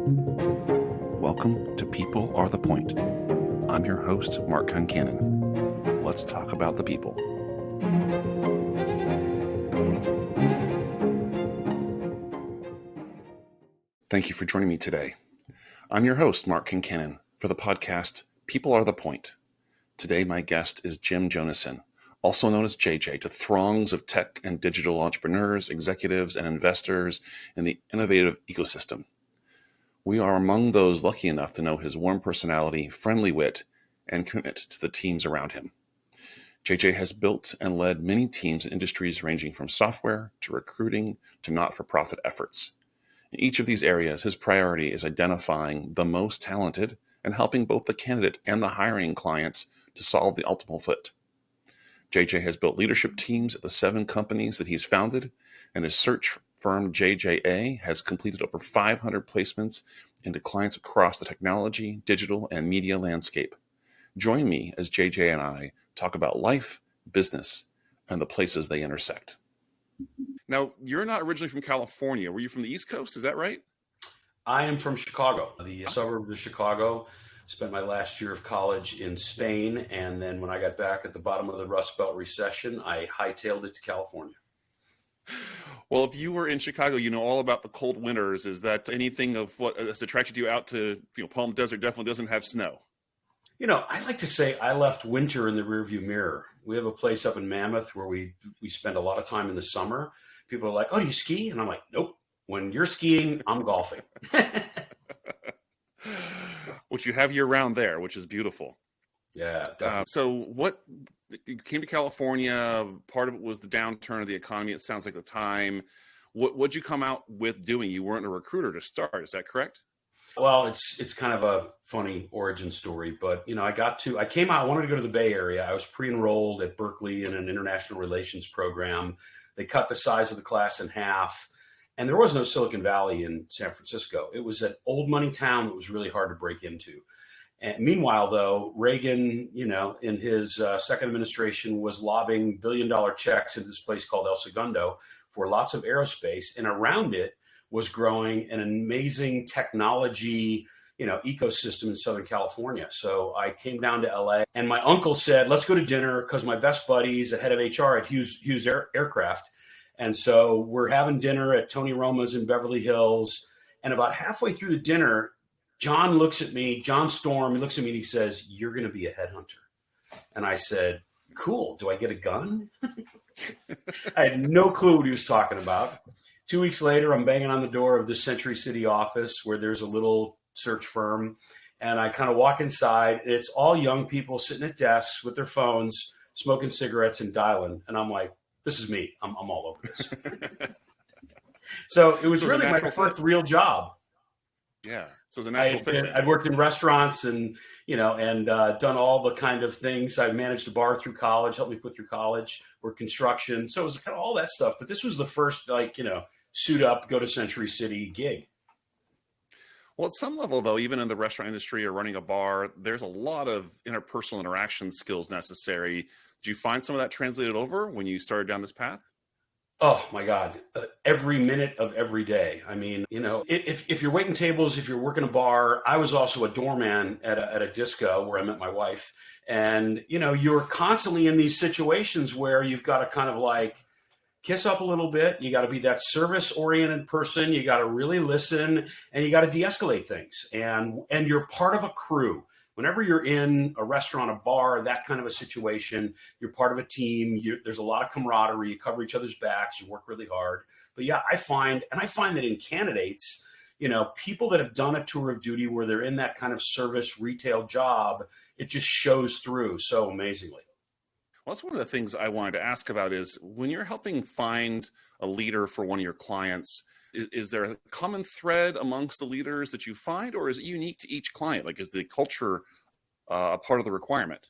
Welcome to People Are the Point. I'm your host, Mark Concannon. Let's talk about the people. Thank you for joining me today. I'm your host, Mark Concannon, for the podcast People Are the Point. Today, my guest is Jim Jonassen, also known as JJ, to throngs of tech and digital entrepreneurs, executives, and investors in the innovative ecosystem. We are among those lucky enough to know his warm personality, friendly wit, and commitment to the teams around him. JJ has built and led many teams in industries ranging from software to recruiting to not-for-profit efforts. In each of these areas, his priority is identifying the most talented and helping both the candidate and the hiring clients to solve the ultimate fit. JJ has built leadership teams at the 7 companies that he's founded, and his search firm JJA has completed over 500 placements into clients across the technology, digital, and media landscape. Join me as JJ and I talk about life, business, and the places they intersect. Now, you're not originally from California. Were you from the East Coast? Is that right? I am from Chicago, the suburb of Chicago. Spent my last year of college in Spain, and then when I got back at the bottom of the Rust Belt recession, I hightailed it to California. Well, if you were in Chicago, you know all about the cold winters. Is that anything of what has attracted you out to, Palm Desert definitely doesn't have snow? I like to say I left winter in the rearview mirror. We have a place up in Mammoth where we spend a lot of time in the summer. People are like, "Oh, do you ski?" And I'm like, "Nope. When you're skiing, I'm golfing." Which you have year round there, which is beautiful. Yeah, definitely. So you came to California, part of it was the downturn of the economy, it sounds like, the time. What'd you come out with doing? You weren't a recruiter to start, is that correct? Well, it's kind of a funny origin story, but I came out, I wanted to go to the Bay Area. I was pre-enrolled at Berkeley in an international relations program. They cut the size of the class in half, and there was no Silicon Valley in San Francisco. It was an old money town that was really hard to break into. And meanwhile, though, Reagan, in his second administration was lobbing billion-dollar checks into this place called El Segundo for lots of aerospace, and around it was growing an amazing technology, ecosystem in Southern California. So I came down to LA, and my uncle said, "Let's go to dinner," because my best buddy's the head of HR at Hughes Aircraft. And so we're having dinner at Tony Roma's in Beverly Hills. And about halfway through the dinner, John Storm looks at me and he says, "You're going to be a headhunter." And I said, "Cool. Do I get a gun?" I had no clue what he was talking about. 2 weeks later, I'm banging on the door of the Century City office where there's a little search firm. And I kind of walk inside, and it's all young people sitting at desks with their phones, smoking cigarettes and dialing. And I'm like, this is me. I'm all over this. So it was really my first real job. Yeah. So it's a natural fit. I'd worked in restaurants and done all the kind of things. I managed a bar through college, helped me put through college, worked construction. So it was kind of all that stuff. But this was the first, suit up, go to Century City gig. Well, at some level, though, even in the restaurant industry or running a bar, there's a lot of interpersonal interaction skills necessary. Did you find some of that translated over when you started down this path? Oh my God. Every minute of every day. I mean, if you're waiting tables, if you're working a bar, I was also a doorman at a disco where I met my wife. And, you're constantly in these situations where you've got to kind of like kiss up a little bit. You got to be that service oriented person. You got to really listen, and you got to de-escalate things. And you're part of a crew. Whenever you're in a restaurant, a bar, that kind of a situation, you're part of a team. There's a lot of camaraderie. You cover each other's backs. You work really hard. But yeah, I find that in candidates, people that have done a tour of duty where they're in that kind of service retail job, it just shows through so amazingly. Well, that's one of the things I wanted to ask about is when you're helping find a leader for one of your clients, is there a common thread amongst the leaders that you find, or is it unique to each client? Like, is the culture a part of the requirement?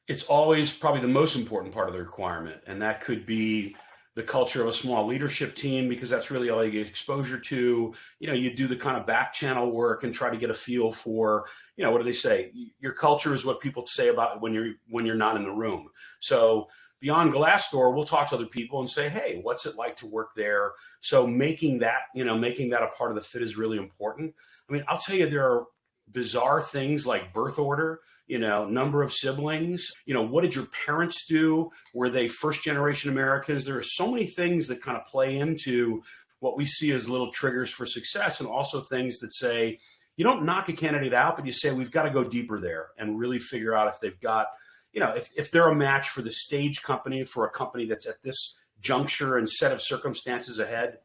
It's always probably the most important part of the requirement. And that could be the culture of a small leadership team, because that's really all you get exposure to. You do the kind of back channel work and try to get a feel for, what do they say? Your culture is what people say about when you're not in the room. So beyond Glassdoor, we'll talk to other people and say, hey, what's it like to work there? So making that a part of the fit is really important. I mean, I'll tell you, there are bizarre things like birth order, number of siblings, what did your parents do? Were they first generation Americans? There are so many things that kind of play into what we see as little triggers for success, and also things that say, you don't knock a candidate out, but you say, we've got to go deeper there and really figure out if they've got, if they're a match for the stage company, for a company that's at this juncture and set of circumstances ahead.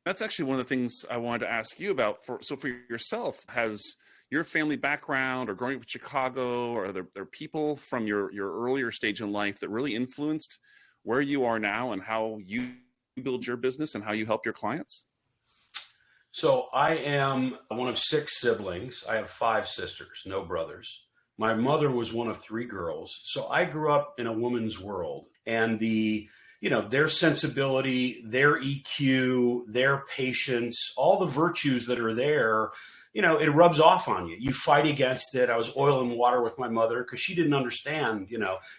That's actually one of the things I wanted to ask you about. For yourself, has your family background or growing up in Chicago, or are there people from your earlier stage in life that really influenced where you are now and how you build your business and how you help your clients? So I am one of 6 siblings. I have 5 sisters, no brothers. My mother was one of 3 girls. So I grew up in a woman's world, and their sensibility, their EQ, their patience, all the virtues that are there, it rubs off on you. You fight against it. I was oil and water with my mother because she didn't understand,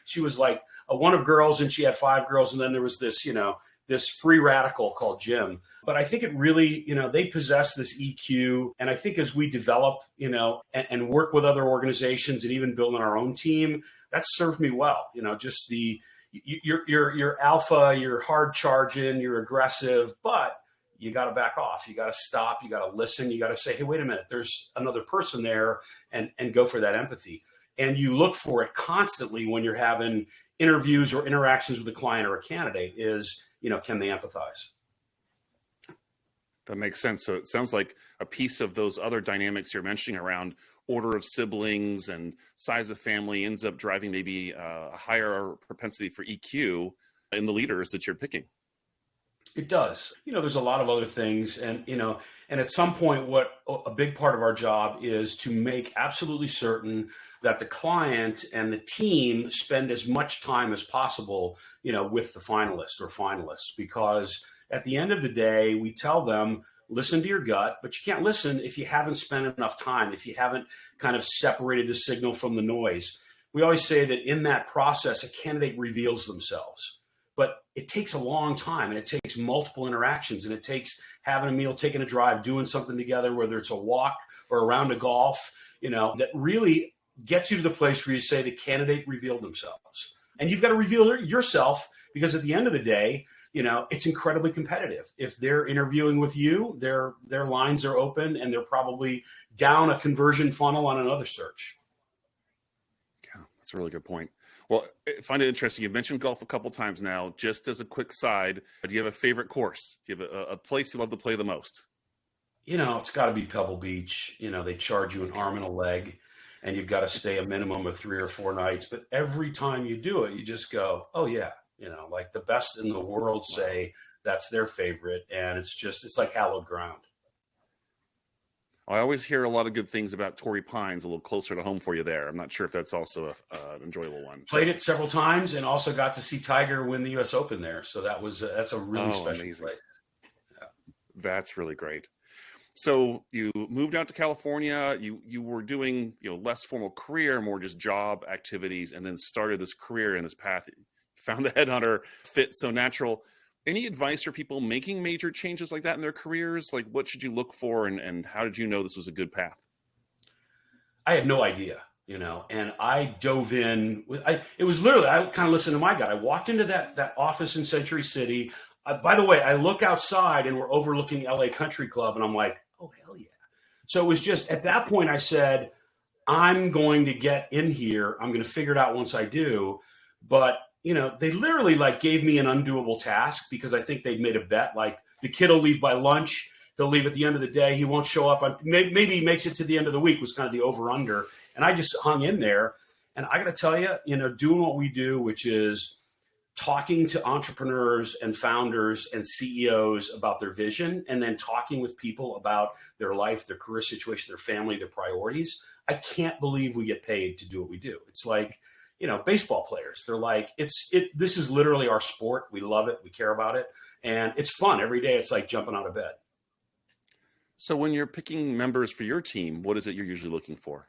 she was like one of girls and she had 5 girls. And then there was this free radical called Jim. But I think it really, they possess this EQ. And I think as we develop, and work with other organizations and even build on our own team, that's served me well. Just you're alpha, you're hard charging, you're aggressive, but you got to back off. You got to stop. You got to listen. You got to say, hey, wait a minute, there's another person there, and go for that empathy. And you look for it constantly when you're having interviews or interactions with a client or a candidate is, can they empathize? That makes sense. So it sounds like a piece of those other dynamics you're mentioning around order of siblings and size of family ends up driving maybe a higher propensity for EQ in the leaders that you're picking. It does. There's a lot of other things. And at some point, what a big part of our job is to make absolutely certain that the client and the team spend as much time as possible, with the finalists, because at the end of the day, we tell them, listen to your gut, but you can't listen if you haven't spent enough time, if you haven't kind of separated the signal from the noise. We always say that in that process, a candidate reveals themselves. But it takes a long time, and it takes multiple interactions, and it takes having a meal, taking a drive, doing something together, whether it's a walk or a round of golf, that really gets you to the place where you say the candidate revealed themselves. And you've got to reveal yourself, because at the end of the day, it's incredibly competitive. If they're interviewing with you, their lines are open, and they're probably down a conversion funnel on another search. Yeah, that's a really good point. Well, I find it interesting. You've mentioned golf a couple times now. Just as a quick side, do you have a favorite course? Do you have a place you love to play the most? It's got to be Pebble Beach. They charge you an arm and a leg, and you've got to stay a minimum of 3 or 4 nights. But every time you do it, you just go, oh, yeah. Like the best in the world say that's their favorite. And it's like hallowed ground. I always hear a lot of good things about Torrey Pines, a little closer to home for you there. I'm not sure if that's also an enjoyable one. Played it several times, and also got to see Tiger win the U.S. Open there. So that's a really special amazing place. Yeah. That's really great. So you moved out to California. You were doing less formal career, more just job activities, and then started this career in this path. Found the headhunter fit so natural. Any advice for people making major changes like that in their careers? Like, what should you look for, and how did you know this was a good path? I had no idea, and I dove in. It was literally, I kind of listened to my gut. I walked into that office in Century City. By the way, I look outside, and we're overlooking LA Country Club, and I'm like, oh, hell yeah. So it was just, at that point, I said, I'm going to get in here. I'm going to figure it out once I do. But they literally gave me an undoable task, because I think they'd made a bet. Like, the kid will leave by lunch. He'll leave at the end of the day. He won't show up. Maybe he makes it to the end of the week, was kind of the over under. And I just hung in there. And I got to tell you, doing what we do, which is talking to entrepreneurs and founders and CEOs about their vision, and then talking with people about their life, their career situation, their family, their priorities. I can't believe we get paid to do what we do. It's like, baseball players, they're like, this is literally our sport. We love it. We care about it. And it's fun. Every day it's like jumping out of bed. So when you're picking members for your team, what is it you're usually looking for?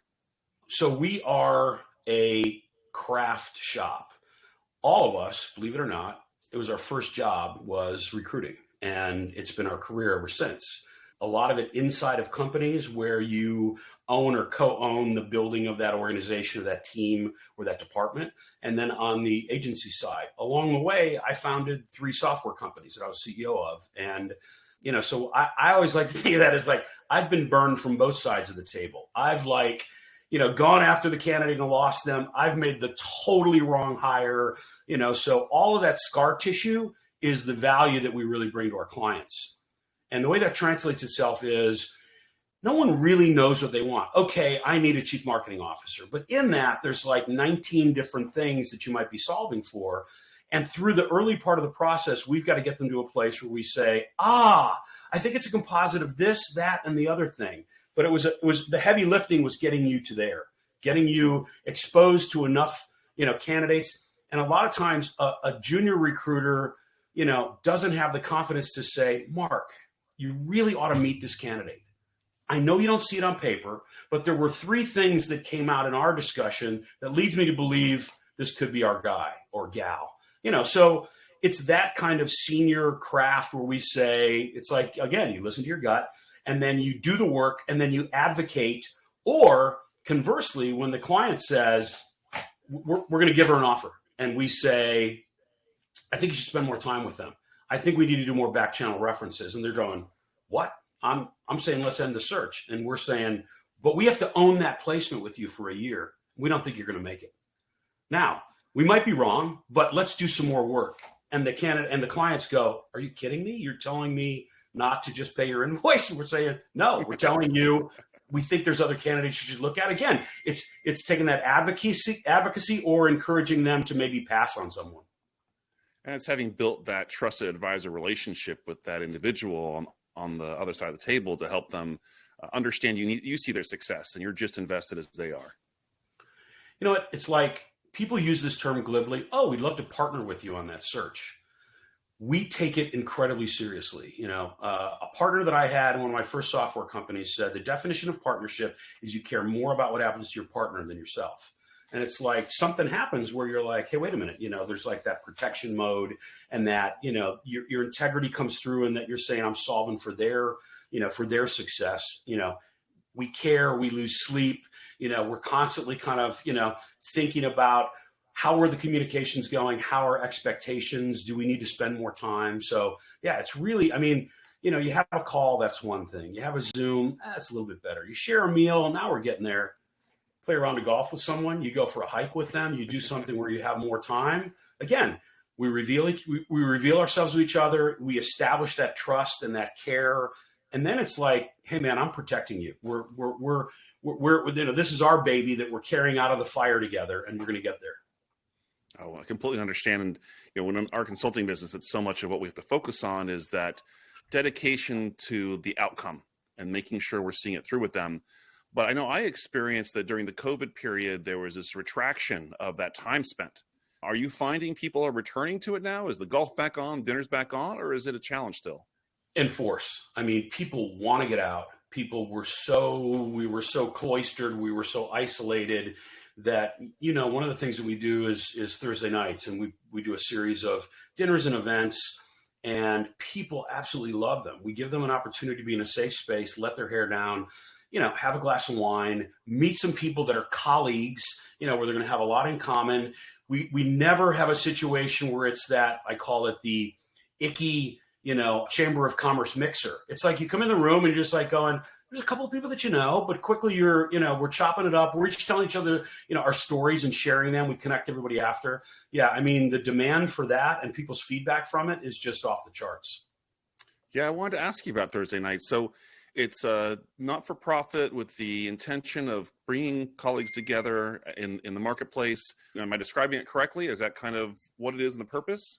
So we are a craft shop. all of us, believe it or not, it was our first job was recruiting. And it's been our career ever since. A lot of it inside of companies where you own or co-own the building of that organization or that team or that department. And then on the agency side, along the way, I founded 3 software companies that I was CEO of. And, so I always like to think of that as like, I've been burned from both sides of the table. I've gone after the candidate and lost them. I've made the totally wrong hire, so all of that scar tissue is the value that we really bring to our clients. And the way that translates itself is no one really knows what they want. Okay, I need a chief marketing officer. But in that, there's like 19 different things that you might be solving for. And through the early part of the process, we've got to get them to a place where we say, I think it's a composite of this, that, and the other thing. But it was the heavy lifting was getting you to there, getting you exposed to enough, candidates. And a lot of times a junior recruiter, doesn't have the confidence to say, Mark, you really ought to meet this candidate. I know you don't see it on paper, but there were 3 things that came out in our discussion that leads me to believe this could be our guy or gal. So it's that kind of senior craft where we say, it's like, again, you listen to your gut and then you do the work and then you advocate. Or conversely, when the client says, we're going to give her an offer and we say, I think you should spend more time with them. I think we need to do more back channel references. And they're going, what? I'm saying, let's end the search. And we're saying, but we have to own that placement with you for a year. We don't think you're going to make it. Now, we might be wrong, but let's do some more work. And the candidate and the clients go, are you kidding me? You're telling me not to just pay your invoice? And we're saying, no, we're telling you, we think there's other candidates you should look at. Again, it's taking that advocacy or encouraging them to maybe pass on someone. And it's having built that trusted advisor relationship with that individual on the other side of the table to help them understand you see their success and you're just invested as they are. You know what? It's like people use this term glibly. Oh, we'd love to partner with you on that search. We take it incredibly seriously. A partner that I had in one of my first software companies said the definition of partnership is you care more about what happens to your partner than yourself. And it's like something happens where you're like, hey, wait a minute, there's like that protection mode and that, your integrity comes through and that you're saying I'm solving for their success. We care, we lose sleep, we're constantly kind of, thinking about how are the communications going? How are expectations? Do we need to spend more time? So yeah, it's really, you have a call, that's one thing. You have a Zoom, that's a little bit better. You share a meal, now we're getting there. Play a round of golf with someone, you go for a hike with them, you do something where you have more time. Again, we reveal ourselves to each other, we establish that trust and that care, and then it's like, hey man, I'm protecting you. We're this is our baby that we're carrying out of the fire together, and we're going to get there. Oh, I completely understand. And when in our consulting business, it's so much of what we have to focus on is that dedication to the outcome and making sure we're seeing it through with them. But I know I experienced that during the COVID period, there was this retraction of that time spent. Are you finding people are returning to it now? Is the golf back on, dinner's back on, or is it a challenge still? In force. People want to get out. We were so cloistered, we were so isolated that, one of the things that we do is Thursday nights, and we do a series of dinners and events, and people absolutely love them. We give them an opportunity to be in a safe space, let their hair down, have a glass of wine, meet some people that are colleagues, where they're going to have a lot in common. We never have a situation where it's that, I call it the icky, Chamber of Commerce mixer. It's like you come in the room and you're just like going, there's a couple of people that but quickly we're chopping it up. We're each telling each other, our stories and sharing them. We connect everybody after. Yeah, the demand for that and people's feedback from it is just off the charts. Yeah, I wanted to ask you about Thursday nights. So it's a not-for-profit with the intention of bringing colleagues together in the marketplace. Am I describing it correctly? Is that kind of what it is and the purpose?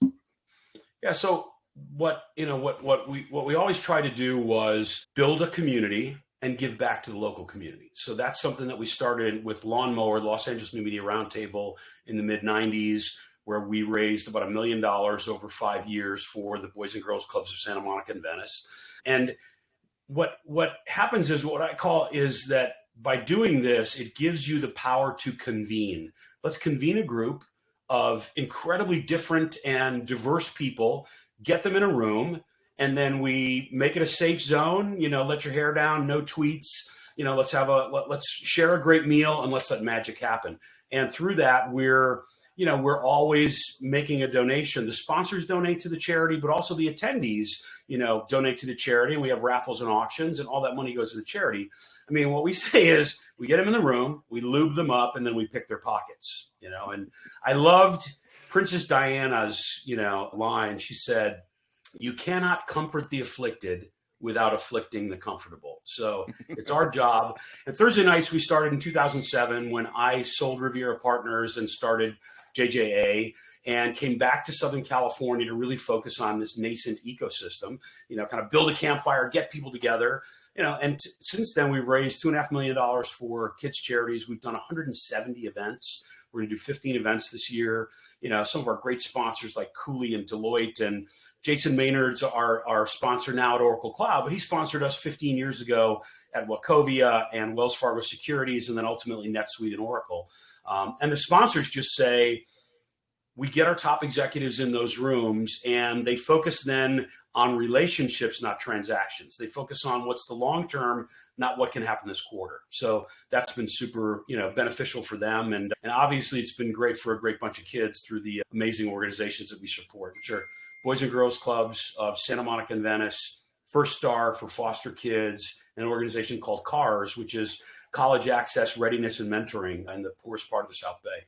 Yeah. So what we always try to do was build a community and give back to the local community. So that's something that we started with Lawnmower, Los Angeles New Media Roundtable in the mid-90s, where we raised about $1 million over 5 years for the Boys and Girls Clubs of Santa Monica and Venice. And what happens is what I call is that by doing this, it gives you the power to convene. Let's convene a group of incredibly different and diverse people, get them in a room, and then we make it a safe zone. Let your hair down, no tweets. Let's share a great meal and let's let magic happen. And through that, we're always making a donation. The sponsors donate to the charity, but also the attendees, donate to the charity. And we have raffles and auctions, and all that money goes to the charity. I mean, what we say is we get them in the room, we lube them up, and then we pick their pockets, And I loved Princess Diana's, line. She said, "You cannot comfort the afflicted without afflicting the comfortable." So it's our job. And Thursday nights, we started in 2007 when I sold Riviera Partners and started JJA, and came back to Southern California to really focus on this nascent ecosystem, kind of build a campfire, get people together, and since then we've raised $2.5 million for kids charities. We've done 170 events. We're going to do 15 events this year. Some of our great sponsors like Cooley and Deloitte, and Jason Maynard's our sponsor now at Oracle Cloud, but he sponsored us 15 years ago at Wachovia and Wells Fargo Securities, and then ultimately NetSuite and Oracle. And the sponsors just say, we get our top executives in those rooms, and they focus then on relationships, not transactions. They focus on what's the long term, not what can happen this quarter. So that's been super, beneficial for them. And obviously it's been great for a great bunch of kids through the amazing organizations that we support, which are Boys and Girls Clubs of Santa Monica and Venice, First Star for foster kids, and an organization called CARS, which is college access, readiness, and mentoring in the poorest part of the South Bay.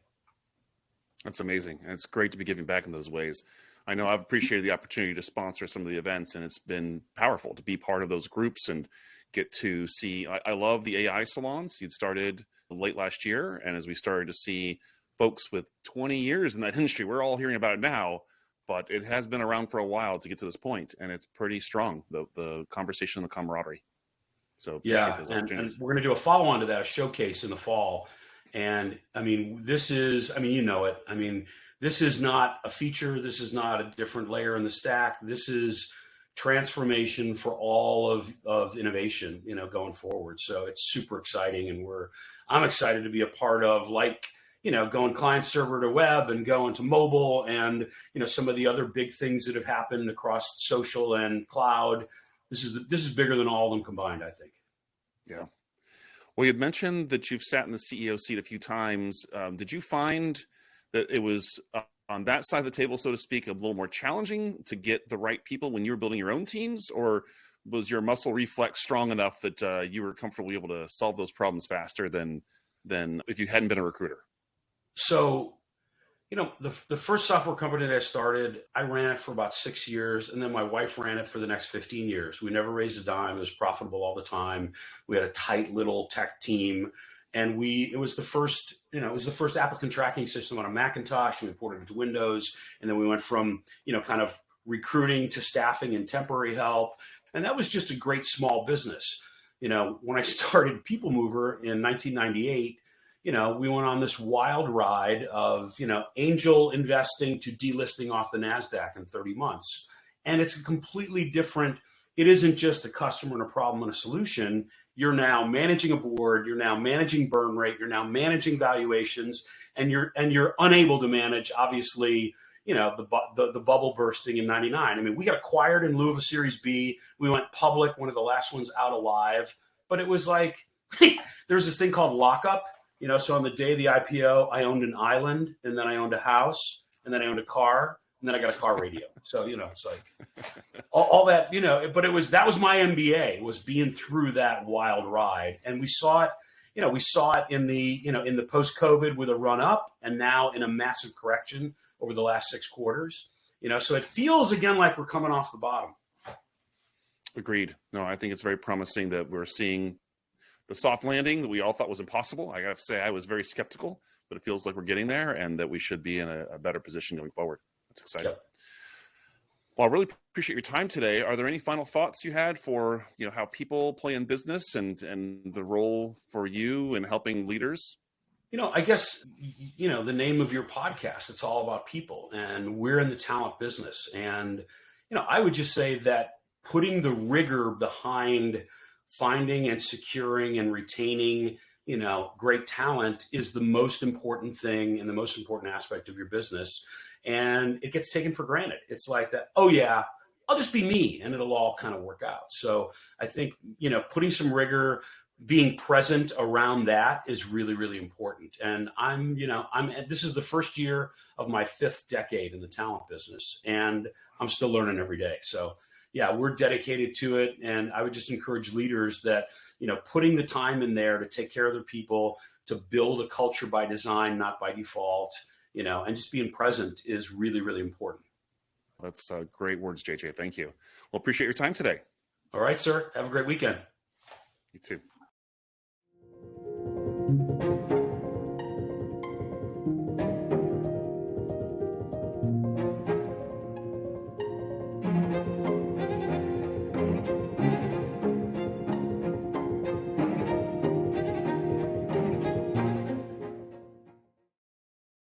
That's amazing. And it's great to be giving back in those ways. I know I've appreciated the opportunity to sponsor some of the events, and it's been powerful to be part of those groups and get to see. I love the AI salons you'd started late last year. And as we started to see folks with 20 years in that industry, we're all hearing about it now, but it has been around for a while to get to this point, and it's pretty strong, the conversation and the camaraderie. So yeah, and we're going to do a follow-on to that, a showcase in the fall. And I mean, this is not a feature. This is not a different layer in the stack. This is transformation for all of innovation, going forward. So it's super exciting. And I'm excited to be a part of, going client server to web and going to mobile and, some of the other big things that have happened across social and cloud. This is bigger than all of them combined, I think. Yeah. Well, you had mentioned that you've sat in the CEO seat a few times. Did you find that it was on that side of the table, so to speak, a little more challenging to get the right people when you were building your own teams, or was your muscle reflex strong enough that you were comfortable able to solve those problems faster than if you hadn't been a recruiter? So, the first software company that I started, I ran it for about 6 years, and then my wife ran it for the next 15 years. We never raised a dime. It was profitable all the time. We had a tight little tech team, and it was the first applicant tracking system on a Macintosh, and we ported it to Windows, and then we went from, kind of recruiting to staffing and temporary help, and that was just a great small business. When I started People Mover in 1998, we went on this wild ride of, angel investing to delisting off the NASDAQ in 30 months. And it's a completely different, it isn't just a customer and a problem and a solution. You're now managing a board, you're now managing burn rate, you're now managing valuations, and you're unable to manage, obviously, the bubble bursting in 99. I mean, we got acquired in lieu of a Series B. We went public, one of the last ones out alive. But it was like, there's this thing called lockup. So on the day of the IPO, I owned an island, and then I owned a house, and then I owned a car, and then I got a car radio. So, it's like all that, but that was my MBA, was being through that wild ride. And we saw it in the post-COVID with a run up, and now in a massive correction over the last 6 quarters, so it feels again like we're coming off the bottom. Agreed. No, I think it's very promising that we're seeing the soft landing that we all thought was impossible. I got to say, I was very skeptical, but it feels like we're getting there, and that we should be in a better position going forward. That's exciting. Yep. Well, I really appreciate your time today. Are there any final thoughts you had for, how people play in business and the role for you in helping leaders? I guess, the name of your podcast, it's all about people, and we're in the talent business. And, I would just say that putting the rigor behind finding and securing and retaining, great talent is the most important thing and the most important aspect of your business. And it gets taken for granted. It's like that, oh yeah, I'll just be me and it'll all kind of work out. So I think, putting some rigor, being present around that is really, really important. And this is the first year of my 5th decade in the talent business, and I'm still learning every day. So yeah, we're dedicated to it. And I would just encourage leaders that, putting the time in there to take care of their people, to build a culture by design, not by default, and just being present is really, really important. That's great words, JJ. Thank you. Well, appreciate your time today. All right, sir. Have a great weekend. You too.